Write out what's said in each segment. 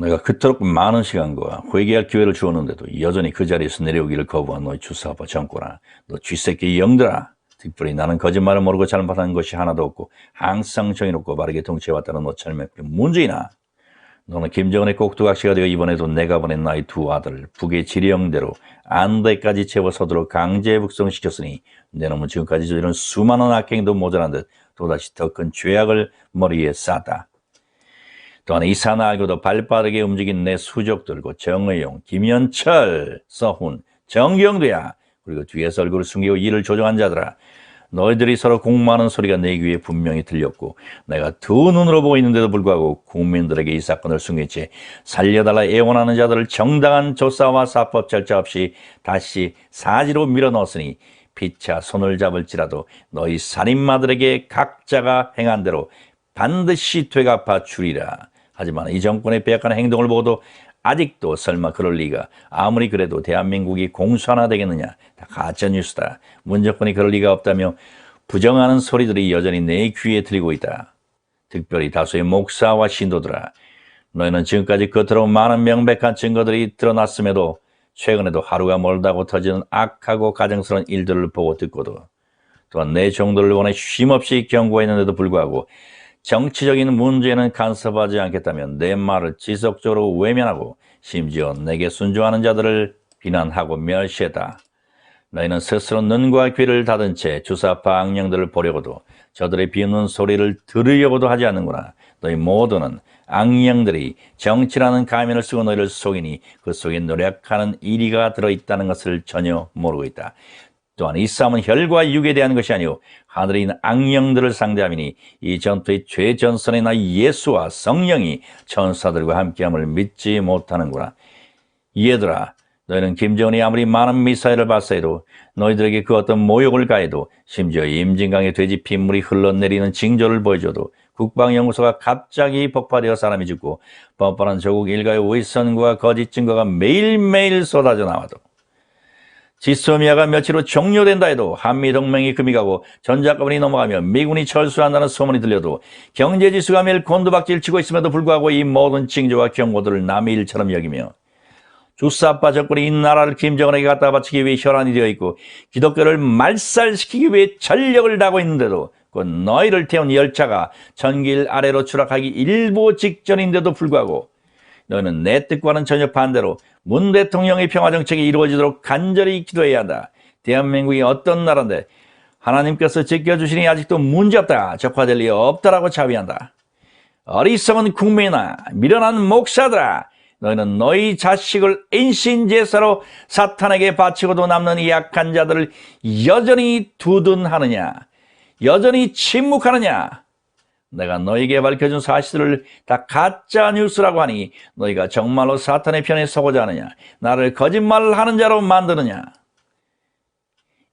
내가 그토록 많은 시간과 회개할 기회를 주었는데도 여전히 그 자리에서 내려오기를 거부한 너희 주사파 정권아, 너 쥐새끼 영들아. 특별히 나는 거짓말을 모르고 잘못한 것이 하나도 없고 항상 정의롭고 바르게 통치해왔다는 너처럼 문재인아. 너는 김정은의 꼭두각시가 되어 이번에도 내가 보낸 나의 두 아들을 북의 지령대로 안대까지 채워 서두로 강제 북송시켰으니 내 놈은 지금까지 저지른 수많은 악행도 모자란 듯 또다시 더 큰 죄악을 머리에 쌌다. 또한 이 사나이고도 발빠르게 움직인 내 수족들고 정의용, 김현철, 서훈, 정경두야. 그리고 뒤에서 얼굴을 숨기고 일을 조종한 자들아. 너희들이 서로 공모하는 소리가 내 귀에 분명히 들렸고 내가 두 눈으로 보고 있는데도 불구하고 국민들에게 이 사건을 숨겼지 살려달라 애원하는 자들을 정당한 조사와 사법 절차 없이 다시 사지로 밀어넣었으니 피차 손을 잡을지라도 너희 살인마들에게 각자가 행한 대로 반드시 되갚아 주리라. 하지만 이 정권의 빼앗가는 행동을 보고도 아직도 설마 그럴 리가. 아무리 그래도 대한민국이 공수 하나 되겠느냐. 다 가짜뉴스다. 문정권이 그럴 리가 없다며 부정하는 소리들이 여전히 내 귀에 들리고 있다. 특별히 다수의 목사와 신도들아. 너희는 지금까지 겉으로 많은 명백한 증거들이 드러났음에도 최근에도 하루가 멀다고 터지는 악하고 가증스러운 일들을 보고 듣고도 또한 내 종들을 원해 쉼없이 경고했는데도 불구하고 정치적인 문제는 간섭하지 않겠다면 내 말을 지속적으로 외면하고 심지어 내게 순종하는 자들을 비난하고 멸시했다. 너희는 스스로 눈과 귀를 닫은 채 주사파 악령들을 보려고도 저들의 비웃는 소리를 들으려고도 하지 않는구나. 너희 모두는 악령들이 정치라는 가면을 쓰고 너희를 속이니 그 속에 노력하는 이리가 들어있다는 것을 전혀 모르고 있다. 또한 이 싸움은 혈과 육에 대한 것이 아니오 하늘에 있는 악령들을 상대함이니 이 전투의 최전선에 나 예수와 성령이 천사들과 함께함을 믿지 못하는구나. 얘들아, 너희는 김정은이 아무리 많은 미사일을 발사해도 너희들에게 그 어떤 모욕을 가해도 심지어 임진강에 돼지 핏물이 흘러내리는 징조를 보여줘도 국방연구소가 갑자기 폭파되어 사람이 죽고 뻔뻔한 조국 일가의 위선과 거짓 증거가 매일매일 쏟아져 나와도 지소미아가 며칠 후 종료된다 해도 한미동맹이 금이 가고 전자가문이 넘어가며 미군이 철수한다는 소문이 들려도 경제지수가 매일 곤두박질 치고 있음에도 불구하고 이 모든 징조와 경고들을 남의 일처럼 여기며 주사파 정권이 이 나라를 김정은에게 갖다 바치기 위해 혈안이 되어 있고 기독교를 말살시키기 위해 전력을 다하고 있는데도 그 너희를 태운 열차가 전길 아래로 추락하기 일보 직전인데도 불구하고 너희는 내 뜻과는 전혀 반대로 문 대통령의 평화정책이 이루어지도록 간절히 기도해야 한다. 대한민국이 어떤 나라인데 하나님께서 지켜주시니 아직도 문제없다. 적화될 리 없다라고 자비한다. 어리석은 국민아, 미련한 목사들아, 너희는 너희 자식을 인신제사로 사탄에게 바치고도 남는 이 약한 자들을 여전히 두둔하느냐, 여전히 침묵하느냐. 내가 너희에게 밝혀준 사실을 다 가짜 뉴스라고 하니 너희가 정말로 사탄의 편에 서고자 하느냐, 나를 거짓말하는 자로 만드느냐.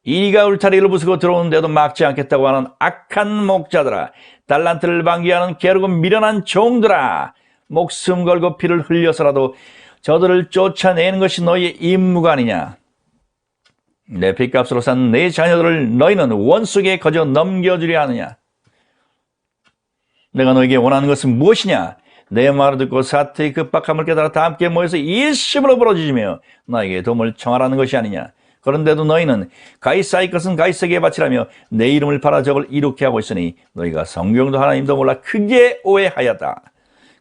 이가 울타리를 부수고 들어오는데도 막지 않겠다고 하는 악한 목자들아, 달란트를 방기하는 게으르고 미련한 종들아, 목숨 걸고 피를 흘려서라도 저들을 쫓아내는 것이 너희의 임무가 아니냐. 내 핏값으로 산 내 자녀들을 너희는 원수에게 거저 넘겨주려 하느냐. 내가 너에게 원하는 것은 무엇이냐? 내 말을 듣고 사태의 급박함을 깨달아 다 함께 모여서 일심으로 부러지며 나에게 도움을 청하라는 것이 아니냐. 그런데도 너희는 가이사의 것은 가이사에게 바치라며 내 이름을 팔아 적을 이룩해 하고 있으니 너희가 성경도 하나님도 몰라 크게 오해하였다.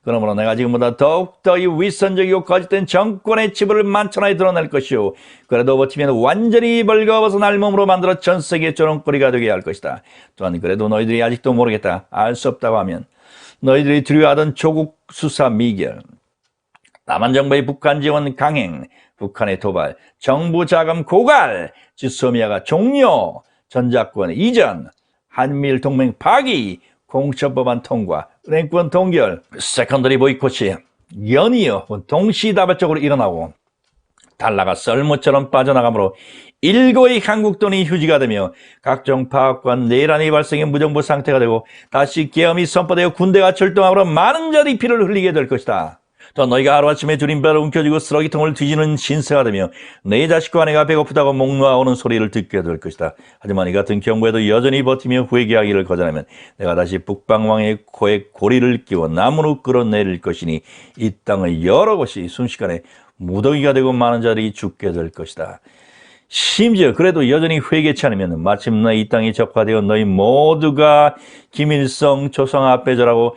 그러므로 내가 지금보다 더욱더 이 위선적이고 거짓된 정권의 치부를 만천하에 드러낼 것이요, 그래도 버티면 완전히 벌거벗은 알몸으로 만들어 전 세계 조롱거리가 되게 할 것이다. 또한 그래도 너희들이 아직도 모르겠다, 알 수 없다고 하면 너희들이 두려워하던 조국 수사 미결, 남한 정부의 북한 지원 강행, 북한의 도발, 정부 자금 고갈, 지소미아가 종료, 전작권 이전, 한미일 동맹 파기, 공천법안 통과, 은행권 동결, 세컨더리 보이콧이 연이어 동시다발적으로 일어나고 달러가 썰무처럼 빠져나가므로 일거의 한국 돈이 휴지가 되며 각종 파업과 내란이 발생해 무정부 상태가 되고 다시 계엄이 선포되어 군대가 출동하므로 많은 자들이 피를 흘리게 될 것이다. 또 너희가 하루아침에 주림배를 움켜쥐고 쓰레기통을 뒤지는 신세가 되며 내 자식과 아내가 배고프다고 목 놓아오는 소리를 듣게 될 것이다. 하지만 이 같은 경우에도 여전히 버티며 회개하기를 거절하면 내가 다시 북방왕의 코에 고리를 끼워 나무로 끌어내릴 것이니 이 땅의 여러 곳이 순식간에 무더기가 되고 많은 자들이 죽게 될 것이다. 심지어 그래도 여전히 회개치 않으면 마침내 이 땅이 적화되어 너희 모두가 김일성 조상 앞에 절하고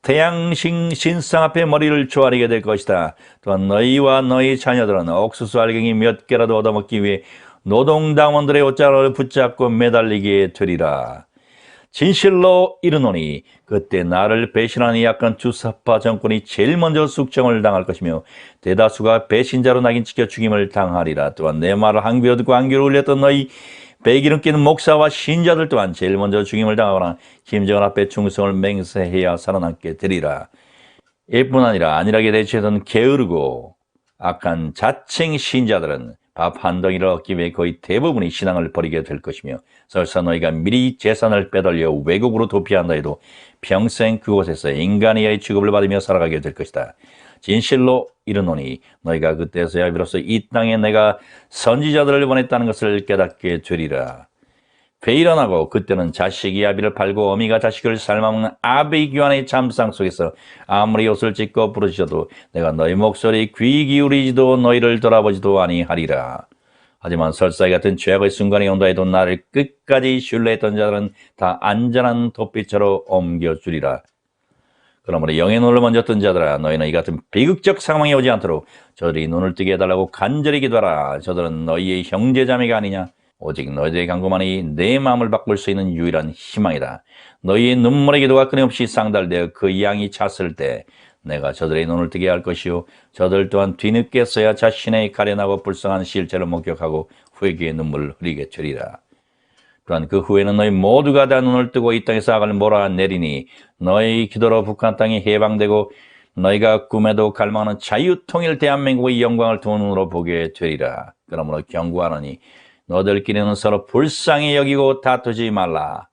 태양신 신상 앞에 머리를 조아리게 될 것이다. 또한 너희와 너희 자녀들은 옥수수 알갱이 몇 개라도 얻어먹기 위해 노동당원들의 옷자락을 붙잡고 매달리게 되리라. 진실로 이르노니 그때 나를 배신하는 약간 주사파 정권이 제일 먼저 숙청을 당할 것이며 대다수가 배신자로 낙인 찍혀 죽임을 당하리라. 또한 내 말을 항비어 듣고 안귀를 울렸던 너희 배기름 끼는 목사와 신자들 또한 제일 먼저 죽임을 당하거나 김정은 앞에 충성을 맹세해야 살아남게 되리라. 이뿐 아니라 안일하게 대처하던 게으르고 악한 자칭 신자들은 밥 한 덩이를 얻기 위해 거의 대부분이 신앙을 버리게 될 것이며 설사 너희가 미리 재산을 빼돌려 외국으로 도피한다 해도 평생 그곳에서 인간이의 취급을 받으며 살아가게 될 것이다. 진실로 이르노니 너희가 그때서야 비로소 이 땅에 내가 선지자들을 보냈다는 것을 깨닫게 되리라. 회일어나고 그때는 자식이 아비를 팔고 어미가 자식을 삶아먹는 아비 귀환의 잠상 속에서 아무리 옷을 찢고 부르짖어도 내가 너희 목소리 귀 기울이지도 너희를 돌아보지도 아니하리라. 하지만 설사 이 같은 죄악의 순간이 온다 해도 나를 끝까지 신뢰했던 자들은 다 안전한 도피처로 옮겨주리라. 그러므로 영의 눈을 먼저 뜬 자들아 너희는 이 같은 비극적 상황이 오지 않도록 저들이 눈을 뜨게 해달라고 간절히 기도하라. 저들은 너희의 형제자매가 아니냐. 오직 너희들의 간구만이 내 마음을 바꿀 수 있는 유일한 희망이다. 너희의 눈물의 기도가 끊임없이 상달되어 그 양이 찼을 때 내가 저들의 눈을 뜨게 할 것이요 저들 또한 뒤늦게서야 자신의 가련하고 불쌍한 실체를 목격하고 회개의 눈물을 흘리게 되리라. 또한 그 후에는 너희 모두가 다 눈을 뜨고 이 땅에서 악을 몰아내리니 너희 기도로 북한 땅이 해방되고 너희가 꿈에도 갈망하는 자유통일 대한민국의 영광을 두 눈으로 보게 되리라. 그러므로 경고하노니 너들끼리는 서로 불쌍히 여기고 다투지 말라.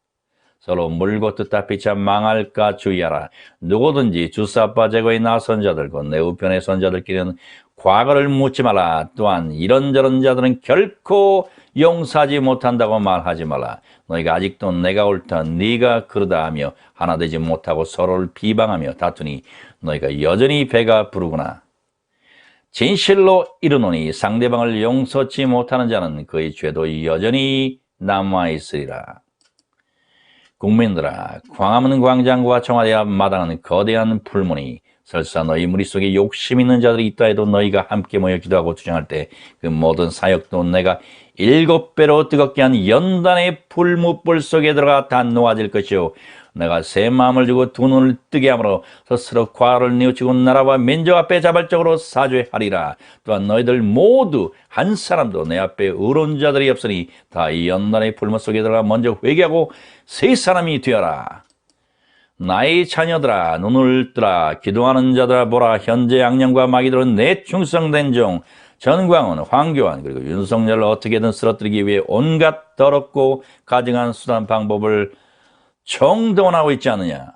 서로 물고 뜯다 피차 망할까 주의하라. 누구든지 주사파 제거에 나선 자들과 내 우편의 선자들끼리는 과거를 묻지 말라. 또한 이런저런 자들은 결코 용서하지 못한다고 말하지 말라. 너희가 아직도 내가 옳다 네가 그러다 하며 하나 되지 못하고 서로를 비방하며 다투니 너희가 여전히 배가 부르구나. 진실로 이르노니 상대방을 용서치 못하는 자는 그의 죄도 여전히 남아있으리라. 국민들아, 광화문 광장과 청와대 앞 마당은 거대한 풀무니 설사 너희 머릿속에 욕심 있는 자들이 있다 해도 너희가 함께 모여 기도하고 투쟁할 때 그 모든 사역도 내가 7배로 뜨겁게 한 연단의 풀무불 속에 들어가 다 놓아질 것이요 내가 새 마음을 주고 두 눈을 뜨게 함으로 스스로 과를 뉘우치고 나라와 민족 앞에 자발적으로 사죄하리라. 또한 너희들 모두 한 사람도 내 앞에 의로운 자들이 없으니 다 이 연단의 풀무 속에 들어가 먼저 회개하고 새 사람이 되어라. 나의 자녀들아 눈을 뜨라. 기도하는 자들아 보라. 현재 악령과 마귀들은 내 충성된 종 전광훈, 황교안 그리고 윤석열을 어떻게든 쓰러뜨리기 위해 온갖 더럽고 가증한 수단 방법을 총동원하고 있지 않느냐.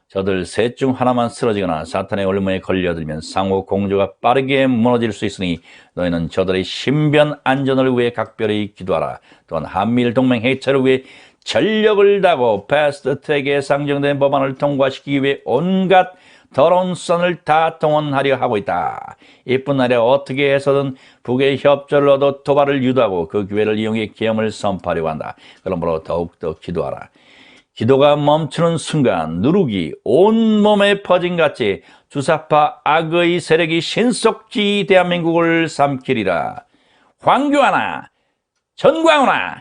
저들 셋 중 하나만 쓰러지거나 사탄의 올무에 걸려들면 상호 공조가 빠르게 무너질 수 있으니 너희는 저들의 신변 안전을 위해 각별히 기도하라. 또한 한미일 동맹 해체를 위해 전력을 다하고 패스트트랙에 상정된 법안을 통과시키기 위해 온갖 더러운 수단을 다 동원하려 하고 있다. 이뿐 아니라 어떻게 해서든 북의 협조를 얻어 도발을 유도하고 그 기회를 이용해 계엄을 선포하려고 한다. 그러므로 더욱더 기도하라. 기도가 멈추는 순간 누룩이 온몸에 퍼진같이 주사파 악의 세력이 신속히 대한민국을 삼키리라. 황교안아, 전광훈아,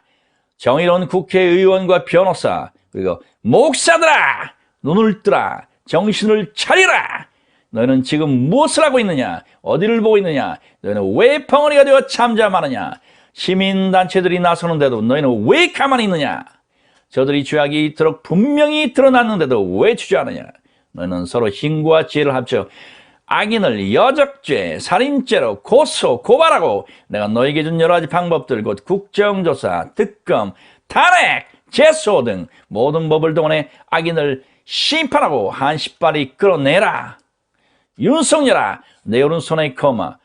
정의로운 국회의원과 변호사 그리고 목사들아 눈을 뜨라. 정신을 차리라. 너희는 지금 무엇을 하고 있느냐? 어디를 보고 있느냐? 너희는 왜 벙어리가 되어 잠잠하느냐? 시민단체들이 나서는데도 너희는 왜 가만히 있느냐? 저들이 죄악이 이토록 분명히 드러났는데도 왜 주저하느냐? 너희는 서로 힘과 지혜를 합쳐 악인을 여적죄, 살인죄로 고소, 고발하고 내가 너에게 준 여러 가지 방법들 곧 국정조사, 특검, 탄핵, 재소 등 모든 법을 동원해 악인을 심판하고 한시빨리 끌어내라. 윤석열아, 내 오른손에 거마.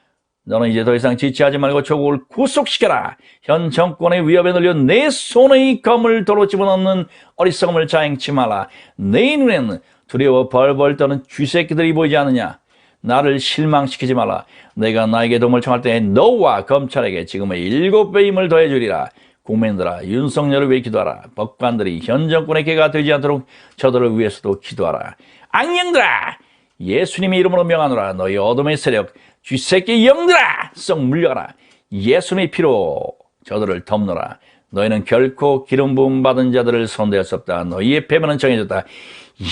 너는 이제 더 이상 지체하지 말고 조국을 구속시켜라. 현 정권의 위협에 눌려 내 손의 검을 도로 집어넣는 어리석음을 자행치 말라. 내 눈에는 두려워 벌벌 떠는 쥐새끼들이 보이지 않느냐. 나를 실망시키지 말라. 내가 나에게 도움을 청할 때 너와 검찰에게 지금의 7배 힘을 더해주리라. 국민들아, 윤석열을 위해 기도하라. 법관들이 현 정권의 개가 되지 않도록 저들을 위해서도 기도하라. 악령들아, 예수님의 이름으로 명하노라. 너희 어둠의 세력, 쥐새끼 영들아, 썩 물려가라. 예수님의 피로 저들을 덮노라. 너희는 결코 기름 부음 받은 자들을 손대할 수 없다. 너희의 패배는 정해졌다.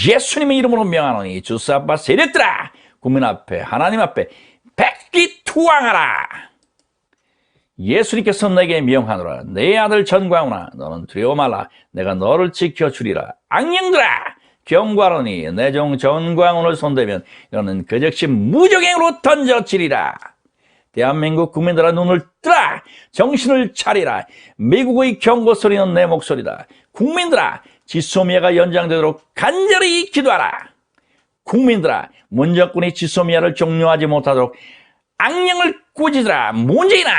예수님의 이름으로 명하노니 주사파 세력들아, 국민 앞에 하나님 앞에 백기투항하라. 예수님께서 내게 명하노라. 내 아들 전광훈아, 너는 두려워 말라. 내가 너를 지켜주리라. 악령들아, 경고하노니 내 종 전광훈을 손대면 너는 그 즉시 무적행으로 던져지리라. 대한민국 국민들아, 눈을 뜨라. 정신을 차리라. 미국의 경고 소리는 내 목소리다. 국민들아, 지소미아가 연장되도록 간절히 기도하라. 국민들아, 문정권이 지소미아를 종료하지 못하도록 악령을 꾸짖으라. 문재인아,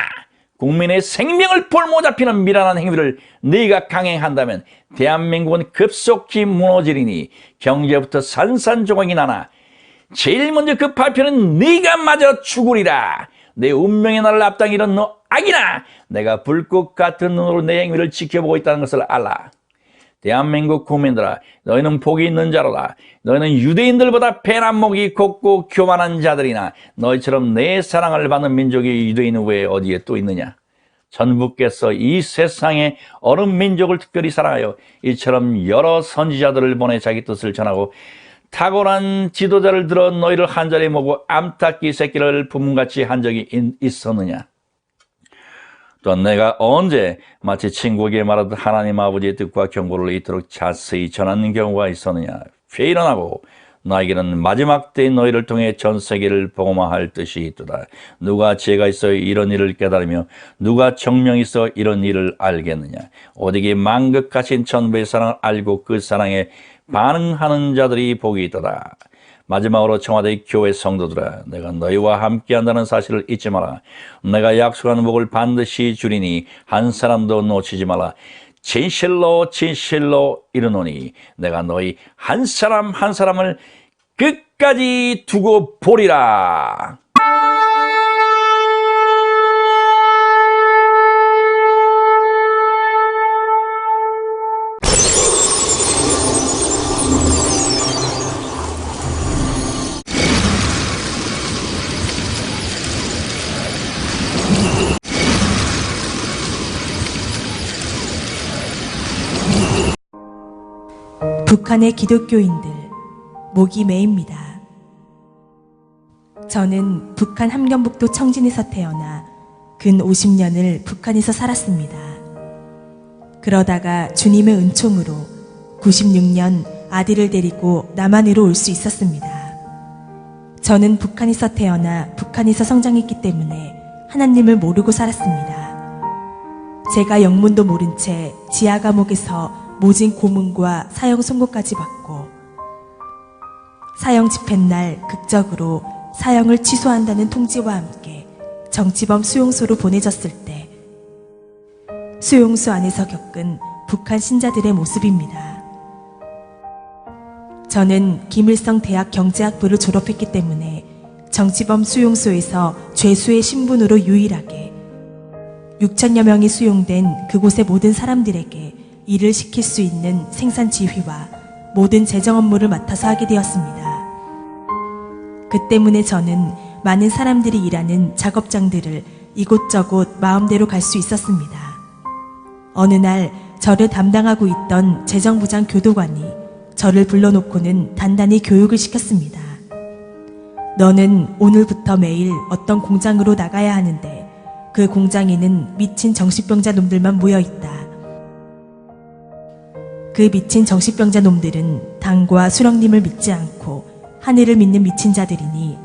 국민의 생명을 볼모잡히는 미련한 행위를 네가 강행한다면 대한민국은 급속히 무너지리니 경제부터 산산조각이 나나 제일 먼저 그 발표는 네가 맞아 죽으리라. 내 운명의 날을 앞당기는 너 악이나, 내가 불꽃 같은 눈으로 내 행위를 지켜보고 있다는 것을 알라. 대한민국 국민들아, 너희는 복이 있는 자로다. 너희는 유대인들보다 배란목이 곱고 교만한 자들이나 너희처럼 내 사랑을 받는 민족이 유대인 외에 어디에 또 있느냐. 전부께서 이 세상에 어느 민족을 특별히 사랑하여 이처럼 여러 선지자들을 보내 자기 뜻을 전하고 탁월한 지도자를 들어 너희를 한자리에 모으고 암탉기 새끼를 부문같이 한 적이 있었느냐. 또한 내가 언제 마치 친구에게 말하듯 하나님 아버지의 뜻과 경고를 이토록 자세히 전하는 경우가 있었느냐. 회의론하고 나에게는 마지막 때인 너희를 통해 전 세계를 복음화할 뜻이 있도다. 누가 지혜가 있어 이런 일을 깨달으며 누가 정명이 있어 이런 일을 알겠느냐. 오직 만극하신 천부의 사랑을 알고 그 사랑에 반응하는 자들이 복이 있도다. 마지막으로 청와대 교회 성도들아, 내가 너희와 함께한다는 사실을 잊지 마라. 내가 약속한 복을 반드시 주리니 한 사람도 놓치지 마라. 진실로 진실로 이르노니 내가 너희 한 사람 한 사람을 끝까지 두고 보리라. 북한의 기독교인들, 목이 메입니다. 저는 북한 함경북도 청진에서 태어나 근 50년을 북한에서 살았습니다. 그러다가 주님의 은총으로 96년 아들을 데리고 남한으로 올 수 있었습니다. 저는 북한에서 태어나 북한에서 성장했기 때문에 하나님을 모르고 살았습니다. 제가 영문도 모른 채 지하 감옥에서 모진 고문과 사형 선고까지 받고 사형 집행날 극적으로 사형을 취소한다는 통지와 함께 정치범 수용소로 보내졌을 때 수용소 안에서 겪은 북한 신자들의 모습입니다. 저는 김일성 대학 경제학부를 졸업했기 때문에 정치범 수용소에서 죄수의 신분으로 유일하게 6천여 명이 수용된 그곳의 모든 사람들에게 일을 시킬 수 있는 생산 지휘와 모든 재정 업무를 맡아서 하게 되었습니다. 그 때문에 저는 많은 사람들이 일하는 작업장들을 이곳저곳 마음대로 갈 수 있었습니다. 어느 날 저를 담당하고 있던 재정부장 교도관이 저를 불러놓고는 단단히 교육을 시켰습니다. 너는 오늘부터 매일 어떤 공장으로 나가야 하는데 그 공장에는 미친 정신병자 놈들만 모여있다. 그 미친 정신병자 놈들은 당과 수령님을 믿지 않고 하늘을 믿는 미친 자들이니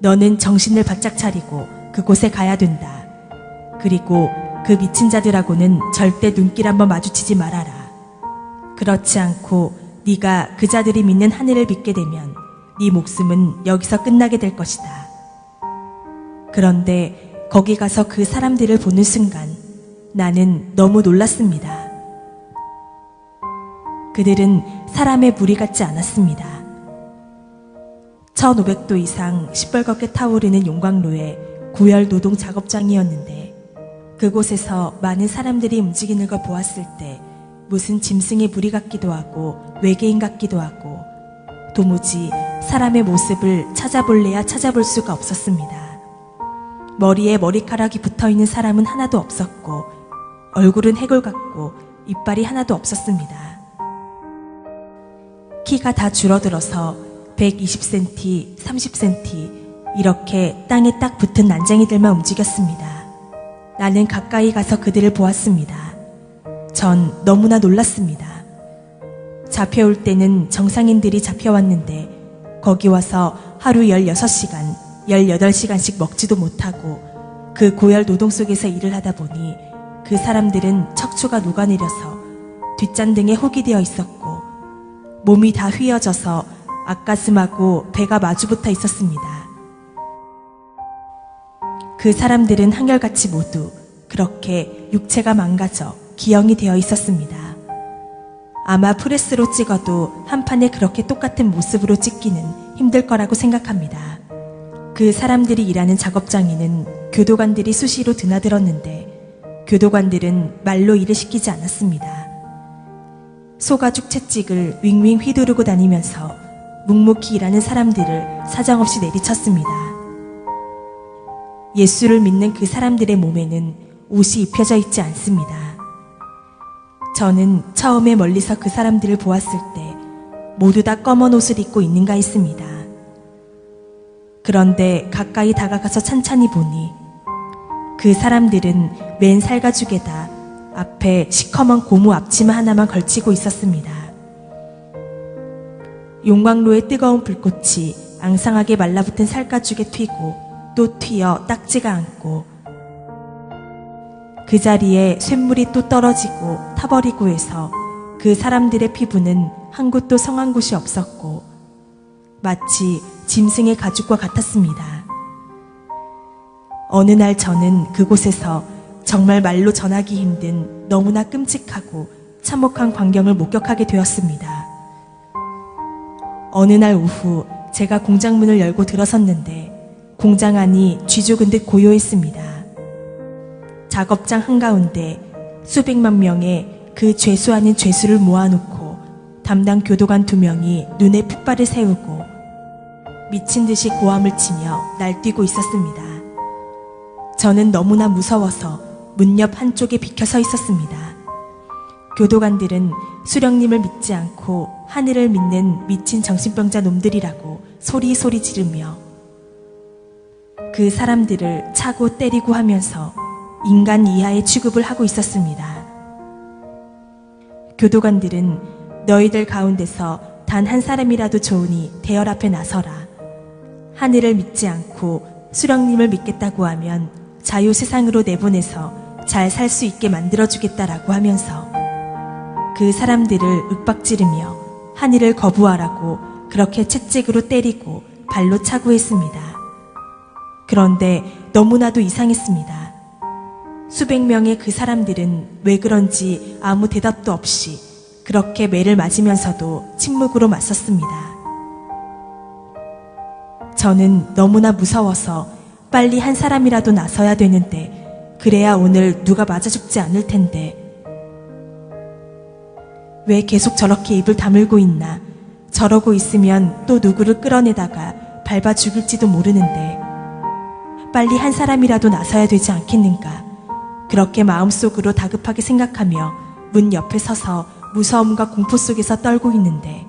너는 정신을 바짝 차리고 그곳에 가야 된다. 그리고 그 미친 자들하고는 절대 눈길 한번 마주치지 말아라. 그렇지 않고 네가 그 자들이 믿는 하늘을 믿게 되면 네 목숨은 여기서 끝나게 될 것이다. 그런데 거기 가서 그 사람들을 보는 순간 나는 너무 놀랐습니다. 그들은 사람의 무리 같지 않았습니다. 1500도 이상 시뻘겋게 타오르는 용광로의 고열 노동 작업장이었는데 그곳에서 많은 사람들이 움직이는 걸 보았을 때 무슨 짐승의 무리 같기도 하고 외계인 같기도 하고 도무지 사람의 모습을 찾아볼래야 찾아볼 수가 없었습니다. 머리에 머리카락이 붙어있는 사람은 하나도 없었고 얼굴은 해골 같고 이빨이 하나도 없었습니다. 키가 다 줄어들어서 120cm, 30cm 이렇게 땅에 딱 붙은 난쟁이들만 움직였습니다. 나는 가까이 가서 그들을 보았습니다. 전 너무나 놀랐습니다. 잡혀올 때는 정상인들이 잡혀왔는데 거기 와서 하루 16시간, 18시간씩 먹지도 못하고 그 고열 노동 속에서 일을 하다 보니 그 사람들은 척추가 녹아내려서 뒷잔등에 혹이 되어 있었고 몸이 다 휘어져서 앞가슴하고 배가 마주붙어 있었습니다. 그 사람들은 한결같이 모두 그렇게 육체가 망가져 기형이 되어 있었습니다. 아마 프레스로 찍어도 한 판에 그렇게 똑같은 모습으로 찍기는 힘들 거라고 생각합니다. 그 사람들이 일하는 작업장에는 교도관들이 수시로 드나들었는데 교도관들은 말로 일을 시키지 않았습니다. 소가죽 채찍을 윙윙 휘두르고 다니면서 묵묵히 일하는 사람들을 사정없이 내리쳤습니다. 예수를 믿는 그 사람들의 몸에는 옷이 입혀져 있지 않습니다. 저는 처음에 멀리서 그 사람들을 보았을 때 모두 다 검은 옷을 입고 있는가 했습니다. 그런데 가까이 다가가서 찬찬히 보니 그 사람들은 맨 살가죽에다 앞에 시커먼 고무 앞치마 하나만 걸치고 있었습니다. 용광로의 뜨거운 불꽃이 앙상하게 말라붙은 살가죽에 튀고 또 튀어 딱지가 않고 그 자리에 쇳물이 또 떨어지고 타버리고 해서 그 사람들의 피부는 한 곳도 성한 곳이 없었고 마치 짐승의 가죽과 같았습니다. 어느 날 저는 그곳에서 정말 말로 전하기 힘든 너무나 끔찍하고 참혹한 광경을 목격하게 되었습니다. 어느 날 오후 제가 공장문을 열고 들어섰는데 공장 안이 쥐죽은 듯 고요했습니다. 작업장 한가운데 수백만 명의 그 죄수 아닌 죄수를 모아놓고 담당 교도관 2명이 눈에 핏발을 세우고 미친 듯이 고함을 치며 날뛰고 있었습니다. 저는 너무나 무서워서 문 옆 한쪽에 비켜 서 있었습니다. 교도관들은 수령님을 믿지 않고 하늘을 믿는 미친 정신병자 놈들이라고 소리소리 지르며 그 사람들을 차고 때리고 하면서 인간 이하의 취급을 하고 있었습니다. 교도관들은 너희들 가운데서 단 한 사람이라도 좋으니 대열 앞에 나서라. 하늘을 믿지 않고 수령님을 믿겠다고 하면 자유 세상으로 내보내서 잘 살 수 있게 만들어주겠다라고 하면서 그 사람들을 윽박지르며 하늘을 거부하라고 그렇게 채찍으로 때리고 발로 차고 했습니다. 그런데 너무나도 이상했습니다. 수백 명의 그 사람들은 왜 그런지 아무 대답도 없이 그렇게 매를 맞으면서도 침묵으로 맞섰습니다. 저는 너무나 무서워서 빨리 한 사람이라도 나서야 되는데 그래야 오늘 누가 맞아 죽지 않을 텐데 왜 계속 저렇게 입을 다물고 있나. 저러고 있으면 또 누구를 끌어내다가 밟아 죽일지도 모르는데 빨리 한 사람이라도 나서야 되지 않겠는가. 그렇게 마음속으로 다급하게 생각하며 문 옆에 서서 무서움과 공포 속에서 떨고 있는데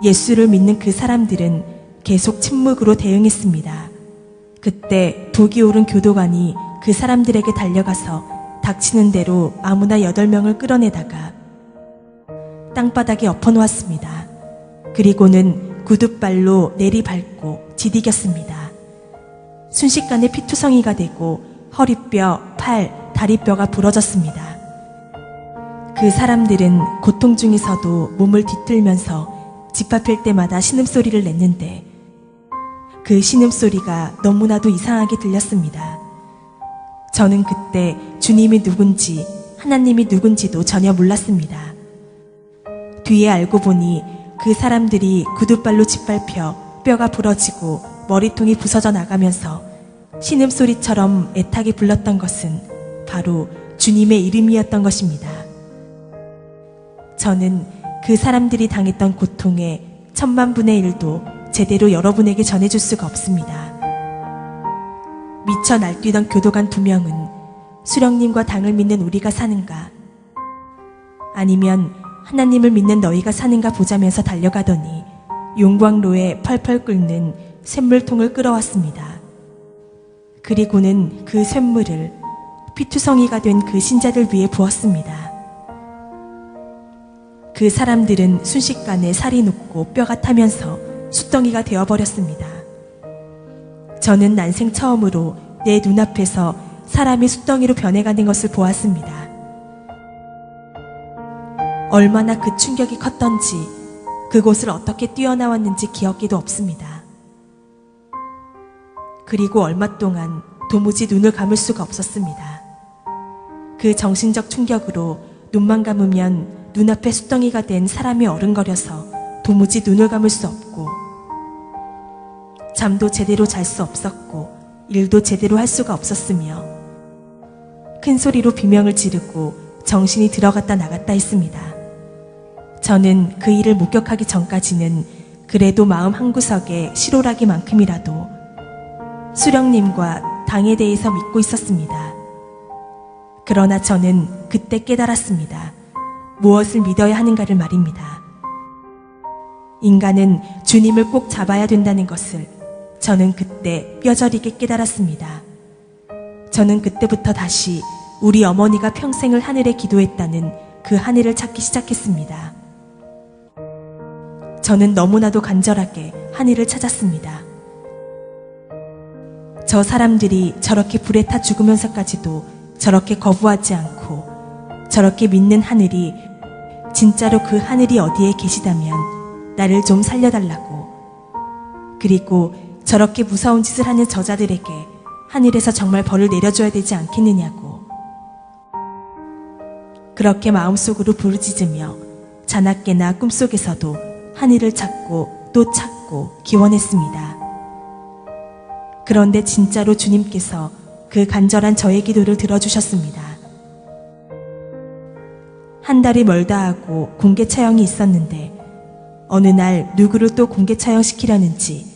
예수를 믿는 그 사람들은 계속 침묵으로 대응했습니다. 그때 독이 오른 교도관이 그 사람들에게 달려가서 닥치는 대로 아무나 8명을 끌어내다가 땅바닥에 엎어놓았습니다. 그리고는 구둣발로 내리밟고 디디겼습니다. 순식간에 피투성이가 되고 허리뼈, 팔, 다리뼈가 부러졌습니다. 그 사람들은 고통 중에서도 몸을 뒤틀면서 집합할 때마다 신음소리를 냈는데 그 신음소리가 너무나도 이상하게 들렸습니다. 저는 그때 주님이 누군지 하나님이 누군지도 전혀 몰랐습니다. 뒤에 알고 보니 그 사람들이 구둣발로 짓밟혀 뼈가 부러지고 머리통이 부서져 나가면서 신음소리처럼 애타게 불렀던 것은 바로 주님의 이름이었던 것입니다. 저는 그 사람들이 당했던 고통의 1000만분의 1도 제대로 여러분에게 전해줄 수가 없습니다. 미쳐 날뛰던 교도관 2명은 수령님과 당을 믿는 우리가 사는가 아니면 하나님을 믿는 너희가 사는가 보자면서 달려가더니 용광로에 펄펄 끓는 샘물통을 끌어왔습니다. 그리고는 그 샘물을 피투성이가 된 그 신자들 위에 부었습니다. 그 사람들은 순식간에 살이 녹고 뼈가 타면서 숫덩이가 되어버렸습니다. 저는 난생 처음으로 내 눈앞에서 사람이 숫덩이로 변해가는 것을 보았습니다. 얼마나 그 충격이 컸던지 그곳을 어떻게 뛰어나왔는지 기억기도 없습니다. 그리고 얼마 동안 도무지 눈을 감을 수가 없었습니다. 그 정신적 충격으로 눈만 감으면 눈앞에 숫덩이가 된 사람이 어른거려서 도무지 눈을 감을 수 없고 잠도 제대로 잘 수 없었고 일도 제대로 할 수가 없었으며 큰 소리로 비명을 지르고 정신이 들어갔다 나갔다 했습니다. 저는 그 일을 목격하기 전까지는 그래도 마음 한구석에 실오라기만큼이라도 수령님과 당에 대해서 믿고 있었습니다. 그러나 저는 그때 깨달았습니다. 무엇을 믿어야 하는가를 말입니다. 인간은 주님을 꼭 잡아야 된다는 것을 저는 그때 뼈저리게 깨달았습니다. 저는 그때부터 다시 우리 어머니가 평생을 하늘에 기도했다는 그 하늘을 찾기 시작했습니다. 저는 너무나도 간절하게 하늘을 찾았습니다. 저 사람들이 저렇게 불에 타 죽으면서까지도 저렇게 거부하지 않고 저렇게 믿는 하늘이 진짜로 그 하늘이 어디에 계시다면 나를 좀 살려달라고, 그리고 저렇게 무서운 짓을 하는 저자들에게 하늘에서 정말 벌을 내려줘야 되지 않겠느냐고 그렇게 마음속으로 부르짖으며 자나깨나 꿈속에서도 하늘을 찾고 또 찾고 기원했습니다. 그런데 진짜로 주님께서 그 간절한 저의 기도를 들어주셨습니다. 한 달이 멀다 하고 공개 처형이 있었는데 어느 날 누구를 또 공개 처형시키려는지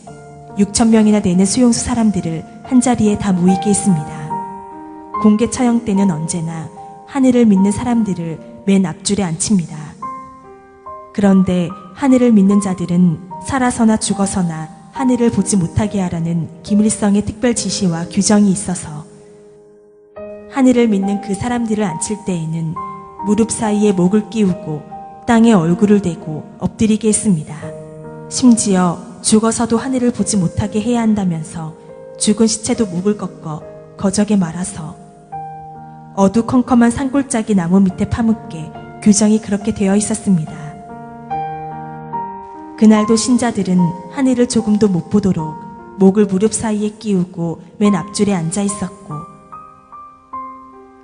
6,000명이나 되는 수용소 사람들을 한자리에 다 모이게 했습니다. 공개 처형 때는 언제나 하늘을 믿는 사람들을 맨 앞줄에 앉힙니다. 그런데 하늘을 믿는 자들은 살아서나 죽어서나 하늘을 보지 못하게 하라는 기밀성의 특별 지시와 규정이 있어서 하늘을 믿는 그 사람들을 앉힐 때에는 무릎 사이에 목을 끼우고 땅에 얼굴을 대고 엎드리게 했습니다. 심지어 죽어서도 하늘을 보지 못하게 해야 한다면서 죽은 시체도 목을 꺾어 거적에 말아서 어두컴컴한 산골짜기 나무 밑에 파묻게 규정이 그렇게 되어 있었습니다. 그날도 신자들은 하늘을 조금도 못 보도록 목을 무릎 사이에 끼우고 맨 앞줄에 앉아 있었고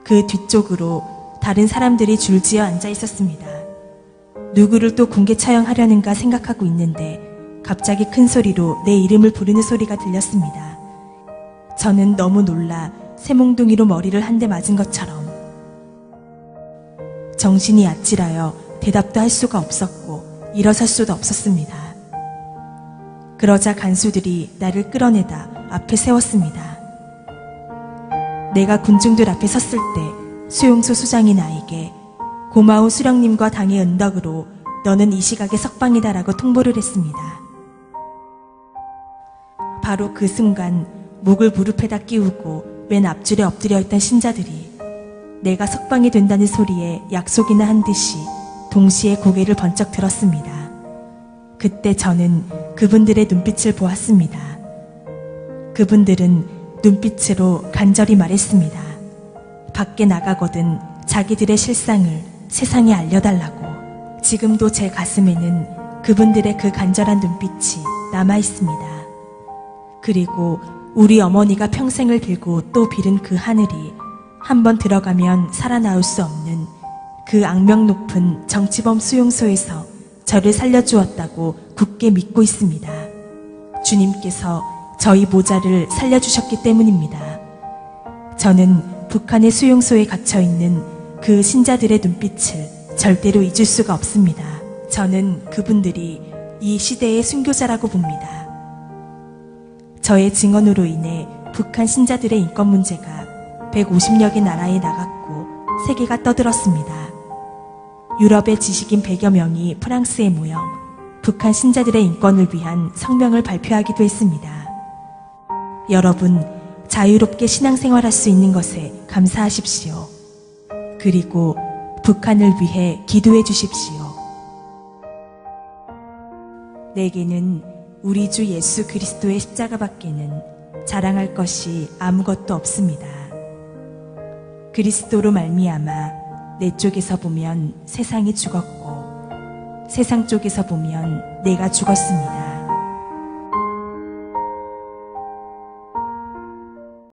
그 뒤쪽으로 다른 사람들이 줄지어 앉아 있었습니다. 누구를 또 공개 처형하려는가 생각하고 있는데 갑자기 큰 소리로 내 이름을 부르는 소리가 들렸습니다. 저는 너무 놀라 새몽둥이로 머리를 한 대 맞은 것처럼 정신이 아찔하여 대답도 할 수가 없었고 일어설 수도 없었습니다. 그러자 간수들이 나를 끌어내다 앞에 세웠습니다. 내가 군중들 앞에 섰을 때 수용소 수장이 나에게 고마운 수령님과 당의 은덕으로 너는 이 시각에 석방이다라고 통보를 했습니다. 바로 그 순간 목을 무릎에다 끼우고 맨 앞줄에 엎드려 있던 신자들이 내가 석방이 된다는 소리에 약속이나 한 듯이 동시에 고개를 번쩍 들었습니다. 그때 저는 그분들의 눈빛을 보았습니다. 그분들은 눈빛으로 간절히 말했습니다. 밖에 나가거든 자기들의 실상을 세상에 알려달라고. 지금도 제 가슴에는 그분들의 그 간절한 눈빛이 남아 있습니다. 그리고 우리 어머니가 평생을 빌고 또 빌은 그 하늘이 한번 들어가면 살아나올 수 없는 그 악명 높은 정치범 수용소에서 저를 살려주었다고 굳게 믿고 있습니다. 주님께서 저희 모자를 살려주셨기 때문입니다. 저는 북한의 수용소에 갇혀있는 그 신자들의 눈빛을 절대로 잊을 수가 없습니다. 저는 그분들이 이 시대의 순교자라고 봅니다. 저의 증언으로 인해 북한 신자들의 인권 문제가 150여 개 나라에 나갔고 세계가 떠들었습니다. 유럽의 지식인 100여 명이 프랑스에 모여 북한 신자들의 인권을 위한 성명을 발표하기도 했습니다. 여러분, 자유롭게 신앙생활할 수 있는 것에 감사하십시오. 그리고 북한을 위해 기도해 주십시오. 내게는 우리 주 예수 그리스도의 십자가밖에는 자랑할 것이 아무것도 없습니다. 그리스도로 말미암아 내 쪽에서 보면 세상이 죽었고 세상 쪽에서 보면 내가 죽었습니다.